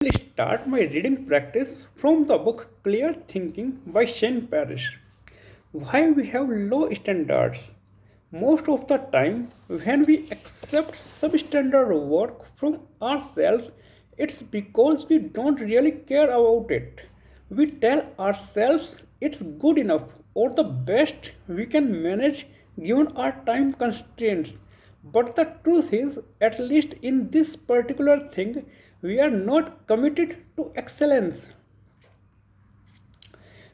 will start my reading practice from the book Clear Thinking by Shane Parrish. Why we have low standards? Most of the time, when we accept substandard work from ourselves, it's because we don't really care about it. We tell ourselves it's good enough or the best we can manage given our time constraints. But the truth is, at least in this particular thing, we are not committed to excellence.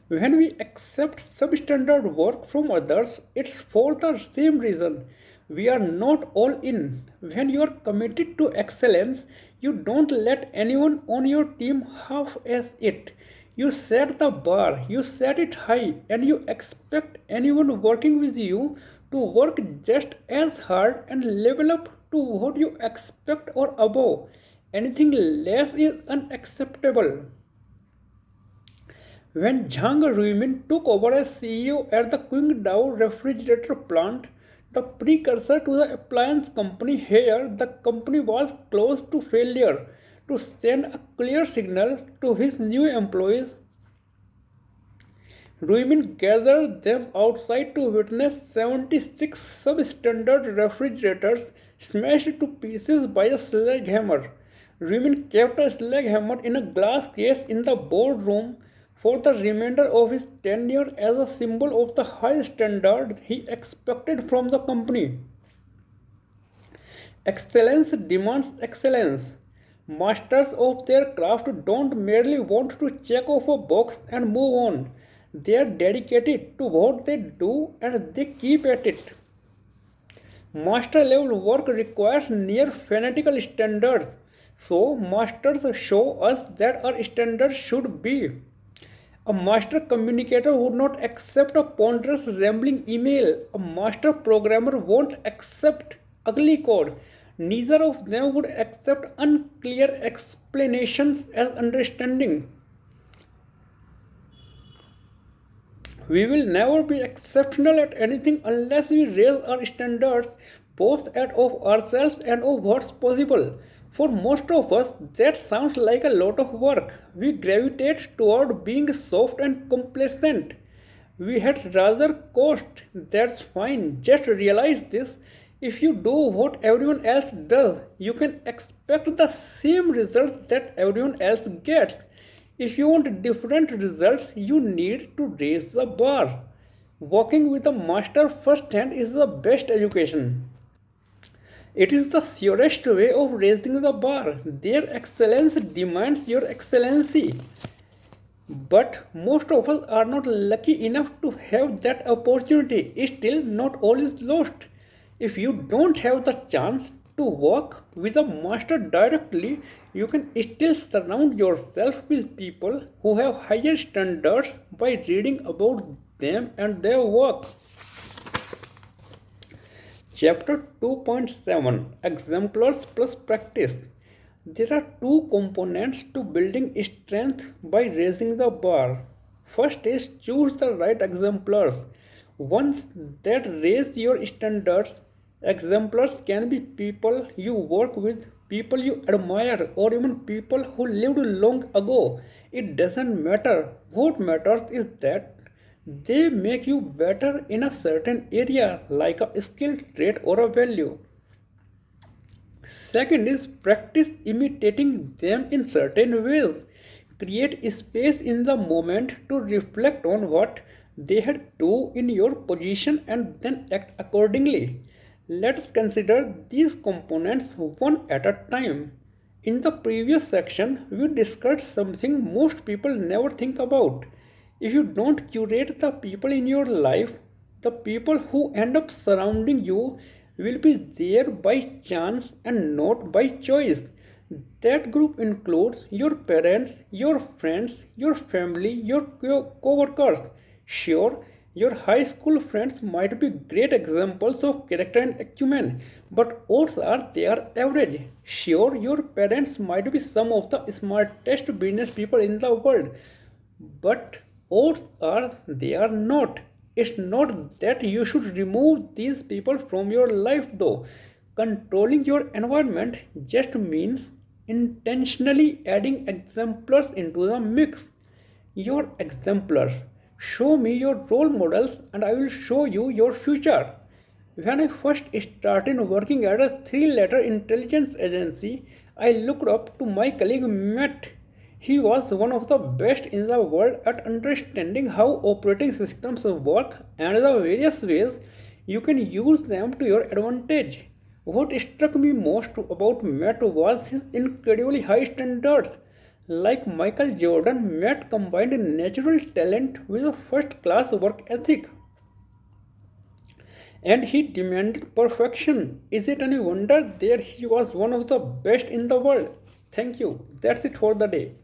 When we accept substandard work from others, it's for the same reason. We are not all in. When you are committed to excellence, you don't let anyone on your team half as it. You set the bar, you set it high, and you expect anyone working with you to work just as hard and level up to what you expect or above. Anything less is unacceptable. When Zhang Ruimin took over as CEO at the Qingdao refrigerator plant, the precursor to the appliance company here, the company was close to failure. To send a clear signal to his new employees, Ruimin gathered them outside to witness 76 substandard refrigerators smashed to pieces by a sledgehammer. Ruimin kept a sledgehammer in a glass case in the boardroom for the remainder of his tenure as a symbol of the high standard he expected from the company. Excellence demands excellence. Masters of their craft don't merely want to check off a box and move on. They are dedicated to what they do and they keep at it. Master level work requires near fanatical standards. So, masters show us that our standards should be. A master communicator would not accept a ponderous rambling email. A master programmer won't accept ugly code. Neither of them would accept unclear explanations as understanding. We will never be exceptional at anything unless we raise our standards both at of ourselves and of what's possible. For most of us, that sounds like a lot of work. We gravitate toward being soft and complacent. We had rather coast. That's fine. Just realize this. If you do what everyone else does, you can expect the same results that everyone else gets. If you want different results, you need to raise the bar. Walking with a master firsthand is the best education. It is the surest way of raising the bar. Their excellence demands your excellency. But most of us are not lucky enough to have that opportunity. Still, not all is lost. If you don't have the chance to work with a master directly, you can still surround yourself with people who have higher standards by reading about them and their work. Chapter 2.7 Exemplars plus Practice. There are two components to building strength by raising the bar. First is choose the right exemplars, ones that raise your standards. Exemplars can be people you work with, people you admire, or even people who lived long ago. It doesn't matter. What matters is that they make you better in a certain area, like a skill trait or a value. Second is practice imitating them in certain ways. Create space in the moment to reflect on what they had do in your position and then act accordingly. Let's consider these components one at a time. In the previous section, we discussed something most people never think about. If you don't curate the people in your life, the people who end up surrounding you will be there by chance and not by choice. That group includes your parents, your friends, your family, your co-workers. Sure, your high school friends might be great examples of character and acumen, but odds are they are average. Sure, your parents might be some of the smartest business people in the world, but odds are they are not. It's not that you should remove these people from your life though. Controlling your environment just means intentionally adding exemplars into the mix. Your exemplars. Show me your role models and I will show you your future. When I first started working at a three-letter intelligence agency, I looked up to my colleague Matt. He was one of the best in the world at understanding how operating systems work and the various ways you can use them to your advantage. What struck me most about Matt was his incredibly high standards. Like Michael Jordan, Matt combined natural talent with a first class work ethic. And he demanded perfection. Is it any wonder that he was one of the best in the world? Thank you. That's it for the day.